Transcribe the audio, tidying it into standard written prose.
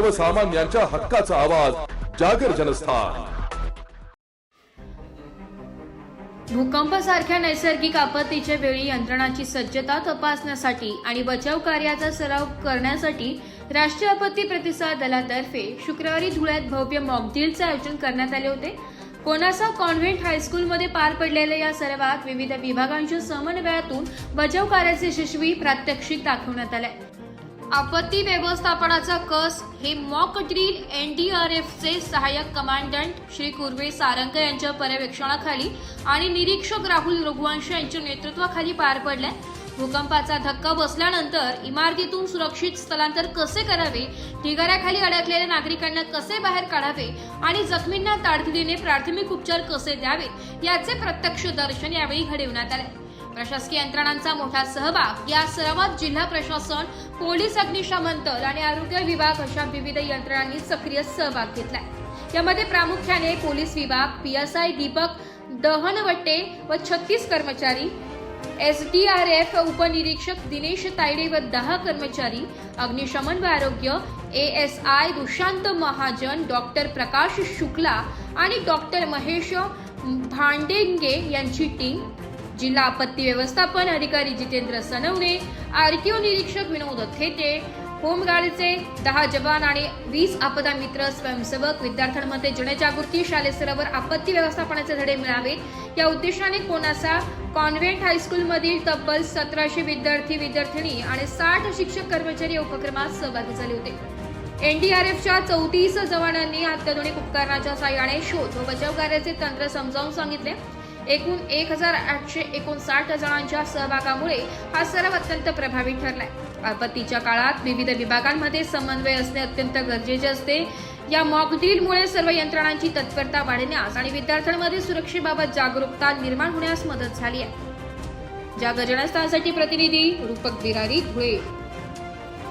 सर्वसामान्यांच्या हक्काचा आवाज जागर जनस्थान। भूकंपासारख्या नैसर्गिक आपत्तीच्या वेळी यंत्रणांची सज्जता तपासण्यासाठी आणि बचाव कार्याचा सराव करण्यासाठी राष्ट्रीय आपत्ती प्रतिसाद दलातर्फे शुक्रवारी धुळ्यात भव्य मॉकड्रिलचे आयोजन करण्यात आले होते। कोनासा कॉन्व्हेंट हायस्कूलमध्ये पार पडलेल्या या सरावात विविध विभागांच्या समन्वयातून बचाव कार्याचे यशस्वी प्रात्यक्षिक दाखवण्यात आले। आपत्ती व्यवस्थापनाचा कस हे मॉक ड्रिल एनडीआरएफचे सहाय्यक कमांडंट श्री कुर्वे सारंग यांच्या पर्यवेक्षणाखाली आणि निरीक्षक राहुल रघुवंश यांच्या नेतृत्वाखाली पार पडले। भूकंपाचा धक्का बसल्यानंतर इमारतीतून सुरक्षित स्थलांतर कसे करावे, ढिगाऱ्याखाली अडकलेल्या नागरिकांना कसे बाहेर काढावे आणि जखमींना तातडीने प्राथमिक उपचार कसे द्यावेत याचे प्रत्यक्ष दर्शन यावेळी घडविण्यात आले। प्रशासकीय यंत्रणांचा मोठा सहभाग या सरावात जिल्हा प्रशासन, पोलीस, अग्निशमन दल आणि आरोग्य विभाग अशा विविध यंत्रणांनी सक्रिय सहभाग घेतलाय। यामध्ये प्रामुख्याने पोलीस विभाग, पीएसआय दीपक दहनवट्टे व 36 कर्मचारी, एसडीआरएफ उपनिरीक्षक दिनेश तायडे व 10 कर्मचारी, अग्निशमन व आरोग्य एएसआय दुष्यंत महाजन, डॉक्टर प्रकाश शुक्ला आणि डॉक्टर महेश भांडेंगे यांची टीम, जिल्हा आपत्ती व्यवस्थापन अधिकारी जितेंद्र सनवणे, आरटीओ निरीक्षक विनोद थेटे, होमगार्डचे 10 जवान आणि 20 आपदा मित्र स्वयंसेवक विद्यार्थ्यांमध्ये जनजागृती, शालेय स्तरावर आपत्ती व्यवस्थापनाचे धडे मिळावेत या उद्देशाने कोनासा कॉन्व्हेंट हायस्कूलमधील तब्बल 1700 विद्यार्थी-विद्यार्थिनी आणि 60 शिक्षक कर्मचारी या उपक्रमात सहभागी झाले होते। एनडीआरएफच्या 34 जवानांनी अत्याधुनिक उपकरणाच्या साहाय्याने शोध व बचाव कार्याचे तंत्र समजावून सांगितले। एकूण 1859 जणांच्या सहभागामुळे हा सराव अत्यंत प्रभावी ठरलाय। आपत्तीच्या काळात विविध विभागांमध्ये समन्वय असणे अत्यंत गरजेचे असते। या मॉक ड्रिलमुळे सर्व यंत्रणांची तत्परता वाढण्यास आणि विद्यार्थ्यांमध्ये सुरक्षेबाबत जागरूकता निर्माण होण्यास मदत झाली आहे। जागर जनस्थानसाठी प्रतिनिधी रूपक बिरारी, धुळे।